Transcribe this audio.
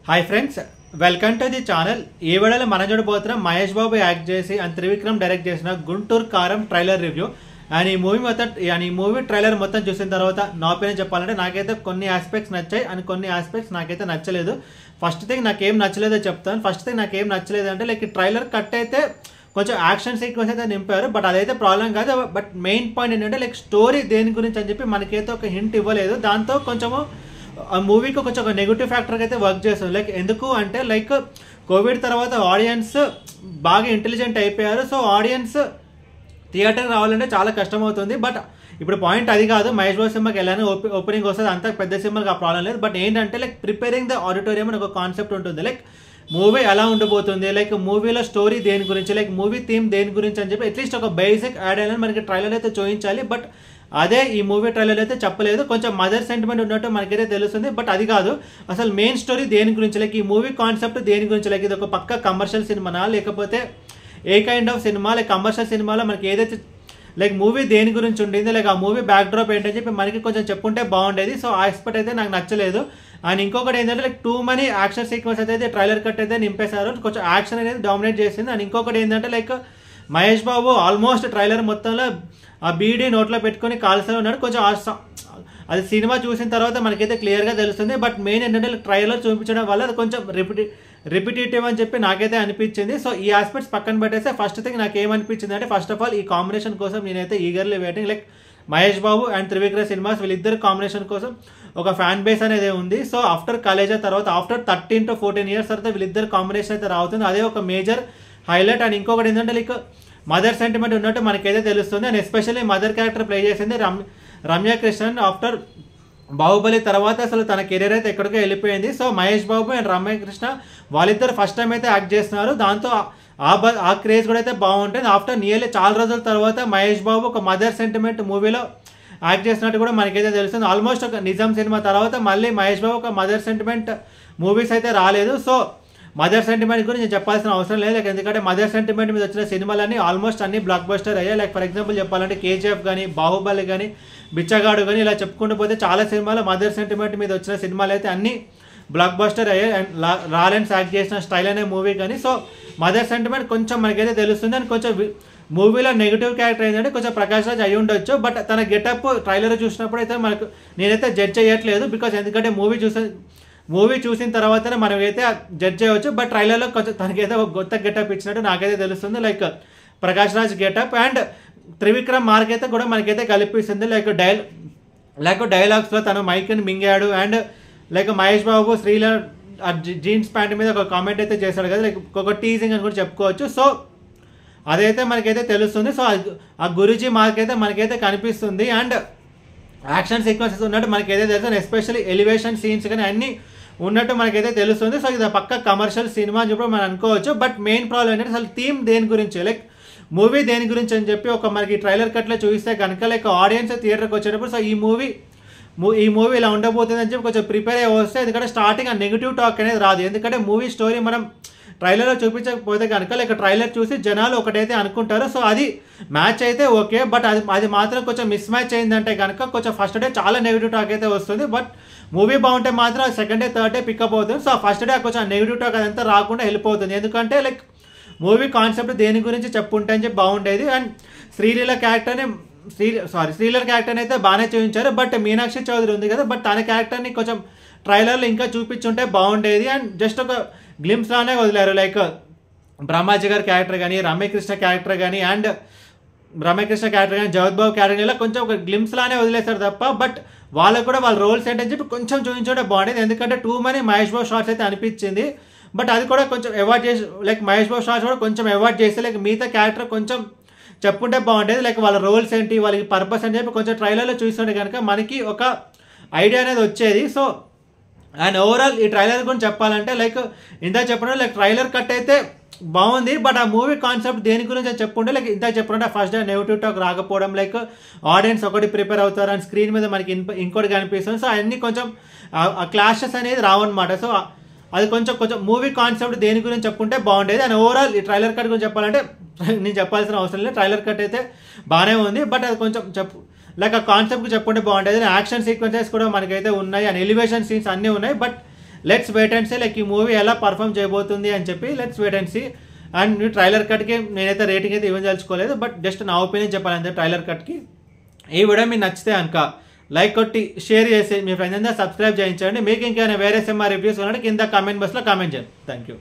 Hi friends, welcome to the channel. ఈ వీడియోలో మనం చూడబోతున్నాం మహేష్ బాబు యాక్ట్ చేసి అండ్ త్రివిక్రమ్ డైరెక్ట్ చేసిన గుంటూరు కారం ట్రైలర్ రివ్యూ. అండ్ ఈ మూవీ ట్రైలర్ మొత్తం చూసిన తర్వాత నా ఒపీనియన్ చెప్పాలంటే నాకైతే కొన్ని ఆస్పెక్ట్స్ నచ్చాయి అండ్ కొన్ని ఆస్పెక్ట్స్ నాకైతే నచ్చలేదు. ఫస్ట్ థింగ్ నాకేం నచ్చలేదో చెప్తాను. ఫస్ట్ థింగ్ నాకేం నచ్చలేదు అంటే లైక్ ట్రైలర్ కట్ అయితే కొంచెం యాక్షన్ సీక్వెన్స్ అయితే నింపారు, బట్ అదైతే ప్రాబ్లం కాదు. బట్ మెయిన్ పాయింట్ ఏంటంటే లైక్ స్టోరీ దేని గురించి అని చెప్పి మనకైతే ఒక హింట్ ఇవ్వలేదు. దాంతో కొంచెము ఆ మూవీకి కొంచెం ఒక నెగిటివ్ ఫ్యాక్టర్ అయితే వర్క్ చేస్తుంది. లైక్ ఎందుకు అంటే లైక్ కోవిడ్ తర్వాత ఆడియన్స్ బాగా ఇంటెలిజెంట్ అయిపోయారు. సో ఆడియన్స్ థియేటర్ రావాలంటే చాలా కష్టం అవుతుంది. బట్ ఇప్పుడు పాయింట్ అది కాదు. మహేష్ బాబు సినిమాకి వెళ్ళాను, ఓపెనింగ్ వస్తుంది, అంత పెద్ద సినిమాకి ఆ ప్రాబ్లం లేదు. బట్ ఏంటంటే లైక్ ప్రిపేరింగ్ ద ఆడిటోరియం అని ఒక కాన్సెప్ట్ ఉంటుంది. లైక్ మూవీ ఎలా ఉండబోతుంది, లైక్ మూవీలో స్టోరీ దేని గురించి, లైక్ మూవీ థీమ్ దేని గురించి అని చెప్పి అట్లీస్ట్ ఒక బేసిక్ యాడ్ అయినా మనకి ట్రైలర్ అయితే చూపించాలి. బట్ అదే ఈ మూవీ ట్రైలర్ అయితే చెప్పలేదు. కొంచెం మదర్ సెంటిమెంట్ ఉన్నట్టు మనకైతే తెలుస్తుంది, బట్ అది కాదు. అసలు మెయిన్ స్టోరీ దేని గురించి, లైక్ ఈ మూవీ కాన్సెప్ట్ దేని గురించి, లైక్ ఇది ఒక పక్క కమర్షియల్ సినిమానా లేకపోతే a kind of cinema, like commercial సినిమాలో మనకి ఏదైతే లైక్ మూవీ దేని గురించి ఉండింది, లైక్ ఆ మూవీ బ్యాక్ డ్రాప్ ఏంటని చెప్పి మనకి కొంచెం చెప్పుంటే బాగుండేది. సో ఆ ఎక్స్పెక్ట్ అయితే నాకు నచ్చలేదు. అండ్ ఇంకొకటి ఏంటంటే like two money action sequence అయితే ట్రైలర్ కట్ అయితే నింపేశారు. కొంచెం యాక్షన్ అనేది డామినేట్ చేసింది. అండ్ ఇంకొకటి ఏంటంటే లైక్ మహేష్ బాబు ఆల్మోస్ట్ ట్రైలర్ మొత్తంలో ఆ బీడీ నోట్లో పెట్టుకొని కాల్స్తూ ఉన్నాడు. కొంచెం అది సినిమా చూసిన తర్వాత మనకైతే క్లియర్గా తెలుస్తుంది. బట్ మెయిన్ ఏంటంటే ట్రైలర్ చూపించడం వల్ల అది కొంచెం రిపిటేటివ్ అని చెప్పి నాకైతే అనిపించింది. సో ఈ ఆస్పెక్ట్స్ పక్కన పెట్టేస్తే ఫస్ట్ థింగ్ నాకు ఏమనిపించింది అంటే ఫస్ట్ ఆఫ్ ఆల్ ఈ కాంబినేషన్ కోసం నేనైతే eagerly waiting. Like Mahesh Babu and Trivikram cinemas వీళ్ళిద్దరు కాంబినేషన్ కోసం ఒక ఫ్యాన్ బేస్ అనేది ఉంది. సో ఆఫ్టర్ కాలేజా తర్వాత ఆఫ్టర్ 13 to 14 years తర్వాత వీళ్ళిద్దరు కాంబినేషన్ అయితే రావుతుంది. అదే ఒక మేజర్ హైలైట్. అండ్ ఇంకొకటి ఏంటంటే లైక్ మదర్ సెంటిమెంట్ ఉన్నట్టు మనకైతే తెలుస్తుంది. And especially mother character play చేసింది రమ్యకృష్ణన్. ఆఫ్టర్ బాహుబలి తర్వాత అసలు తన కెరీర్ అయితే ఎక్కడికో వెళ్ళిపోయింది. సో మహేష్ బాబు అండ్ రమ్యకృష్ణ వాళ్ళిద్దరు ఫస్ట్ టైం అయితే యాక్ట్ చేస్తున్నారు. దాంతో ఆ క్రేజ్ కూడా అయితే బాగుంటుంది. ఆఫ్టర్ నియర్లీ చాలా రోజుల తర్వాత మహేష్ బాబు ఒక మదర్ సెంటిమెంట్ మూవీలో యాక్ట్ చేసినట్టు కూడా మనకైతే తెలుస్తుంది. ఆల్మోస్ట్ ఒక నిజాం సినిమా తర్వాత మళ్ళీ మహేష్ బాబు ఒక మదర్ సెంటిమెంట్ మూవీస్ అయితే రాలేదు. సో మదర్ సెంటిమెంట్ గురించి నేను చెప్పాల్సిన అవసరం లేదు. లైక్ ఎందుకంటే మదర్ సెంటిమెంట్ మీద వచ్చిన సినిమాలన్నీ ఆల్మోస్ట్ అన్ని బ్లాక్ బస్టర్ అయ్యాయి. లైక్ ఫర్ ఎగ్జాంపుల్ చెప్పాలంటే కేజీఎఫ్ కానీ, బాహుబలి కానీ, బిచ్చగాడు కానీ ఇలా చెప్పుకుంటూ పోతే చాలా సినిమాలు మదర్ సెంటిమెంట్ మీద వచ్చిన సినిమాలు అయితే అన్ని బ్లాక్ బస్టర్ అయ్యాయి. అండ్ రాలెన్స్ యాక్ట్ చేసిన స్టైల్ అనే మూవీ కానీ. సో మదర్ సెంటిమెంట్ కొంచెం మనకైతే తెలుస్తుంది. అండ్ కొంచెం మూవీలో నెగిటివ్ క్యారెక్టర్ ఏంటంటే కొంచెం ప్రకాష్ రాజ్ అయి ఉండొచ్చు. బట్ తన గెటప్ ట్రైలర్ చూసినప్పుడు అయితే మనకు నేనైతే జడ్జ్ చేయట్లేదు. బికాస్ ఎందుకంటే మూవీ చూసిన తర్వాతనే మనం అయితే జడ్జ్ చేయవచ్చు. బట్ ట్రైలర్లో కొంచెం తనకైతే ఒక కొత్త గెటప్ ఇచ్చినట్టు నాకైతే తెలుస్తుంది. Like Prakash Raj getup and Trivikram mark అయితే కూడా మనకైతే కల్పిస్తుంది. లైక్ డైలాగ్స్లో తను మైక్ని మింగాడు. అండ్ లైక్ మహేష్ బాబు శ్రీలర్ జీన్స్ ప్యాంట్ మీద ఒక కామెంట్ అయితే చేశాడు కదా, లైక్ ఒక టీజింగ్ అని కూడా చెప్పుకోవచ్చు. సో అదైతే మనకైతే తెలుస్తుంది. సో ఆ గురూజీ మార్క్ అయితే మనకైతే కనిపిస్తుంది. అండ్ యాక్షన్ సీక్వెన్సెస్ ఉన్నట్టు మనకైతే తెలుస్తుంది. ఎస్పెషల్లీ ఎలివేషన్ సీన్స్ కానీ అన్నీ ఉన్నట్టు మనకైతే తెలుస్తుంది. సో ఇది పక్క కమర్షియల్ సినిమా అని చెప్పి మనం అనుకోవచ్చు. బట్ మెయిన్ ప్రాబ్లం ఏంటంటే అసలు థీమ్ దేని గురించి, లైక్ మూవీ దేని గురించి అని చెప్పి ఒక మనకి ట్రైలర్ కట్లో చూపిస్తే కనుక లైక్ ఆడియన్స్ థియేటర్కి వచ్చేటప్పుడు సో ఈ మూవీ ఇలా ఉండబోతుంది అని చెప్పి కొంచెం ప్రిపేర్ అయ్యి వస్తే, ఎందుకంటే స్టార్టింగ్ ఆ నెగిటివ్ టాక్ అనేది రాదు. ఎందుకంటే మూవీ స్టోరీ మనం ట్రైలర్లో చూపించకపోతే కనుక లైక్ ట్రైలర్ చూసి జనాలు ఒకటైతే అనుకుంటారు. సో అది మ్యాచ్ అయితే ఓకే, బట్ అది మాత్రం కొంచెం మిస్ మ్యాచ్ అయిందంటే కనుక కొంచెం ఫస్ట్ డే చాలా నెగిటివ్ టాక్ అయితే వస్తుంది. బట్ మూవీ బాగుంటే మాత్రం second day third day pickup అవుతుంది. సో ఫస్ట్ డే కొంచెం నెగిటివ్ టాక్ అదంతా రాకుండా వెళ్ళిపోతుంది. ఎందుకంటే లైక్ మూవీ కాన్సెప్ట్ దేని గురించి చెప్పుంటే అని చెప్పి బాగుండేది. అండ్ శ్రీలీల క్యారెక్టర్ని అయితే బాగానే చూపించారు. బట్ మీనాక్షి చౌదరి ఉంది కదా, బట్ తన క్యారెక్టర్ని కొంచెం ట్రైలర్లో ఇంకా చూపించుంటే బాగుండేది. అండ్ జస్ట్ ఒక గ్లిమ్స్ లానే వదిలేరు. లైక్ బ్రహ్మాజీ గారి క్యారెక్టర్ కానీ, రమ్యకృష్ణ క్యారెక్టర్ కానీ, జగత్ బాబు క్యారెక్టర్ ఇలా కొంచెం ఒక గ్లిమ్స్ లానే వదిలేస్తారు తప్ప బట్ వాళ్ళకు కూడా వాళ్ళ రోల్స్ ఏంటని చెప్పి కొంచెం చూపించుంటే బాగుండేది. ఎందుకంటే two money Mahesh Babu shorts అయితే అనిపించింది. బట్ అది కూడా కొంచెం అవాయిడ్ చేసి లైక్ మహేష్ బాబు షార్ట్స్ కూడా కొంచెం అవాయిడ్ చేస్తే లైక్ మిగతా క్యారెక్టర్ కొంచెం చెప్పుంటే బాగుండేది. లైక్ వాళ్ళ రోల్స్ ఏంటి, వాళ్ళకి పర్పస్ అని చెప్పి కొంచెం ట్రైలర్లో చూస్తుంటే కనుక మనకి ఒక ఐడియా అనేది వచ్చేది. సో అండ్ ఓవరాల్ ఈ ట్రైలర్ గురించి చెప్పాలంటే లైక్ ఇంత చెప్పడం లైక్ ట్రైలర్ కట్ అయితే బాగుంది. బట్ ఆ మూవీ కాన్సెప్ట్ దేని గురించి అని చెప్పుకుంటే లైక్ ఇంత చెప్పడం ఫస్ట్ డే నెగిటివ్ టాక్ రాకపోవడం, లైక్ ఆడియన్స్ ఒకటి ప్రిపేర్ అవుతారు అండ్ స్క్రీన్ మీద మనకి ఇంకోటి కనిపిస్తుంది. సో అవన్నీ కొంచెం ఆ క్లాషెస్ అనేది రావన్నమాట. సో అది కొంచెం మూవీ కాన్సెప్ట్ దేని గురించి చెప్పుకుంటే బాగుండేది. అండ్ ఓవరాల్ ఈ ట్రైలర్ కట్ గురించి చెప్పాలంటే నేను చెప్పాల్సిన అవసరం లేదు. ట్రైలర్ కట్ అయితే బాగానే ఉంది. బట్ అది కొంచెం లైక్ ఆ కాన్సెప్ట్ చెప్పుకుంటే బాగుంటుంది. యాక్షన్ సీక్వెన్సెస్ కూడా మనకైతే ఉన్నాయి అండ్ ఎలివేషన్ సీన్స్ అన్నీ ఉన్నాయి. But let's wait and see like ఈ మూవీ ఎలా పర్ఫామ్ చేయబోతుంది అని చెప్పి let's wait and see. And trailer కట్కి నేనైతే రేటింగ్ అయితే ఇవ్వదలుచుకోలేదు, బట్ జస్ట్ నా ఒపీనియన్ చెప్పాలంటే ట్రైలర్ కట్కి. ఈ వీడియో మీకు నచ్చితే కనుక లైక్ కొట్టి షేర్ చేసి మీ ఫ్రెండ్స్ అందరూ సబ్స్క్రైబ్ చేయించండి. మీకు ఇంకేమైనా వేరే సినిమా రివ్యూస్ ఉన్నట్టు కింద కామెంట్ బాక్స్లో కామెంట్ చేయండి. Thank you.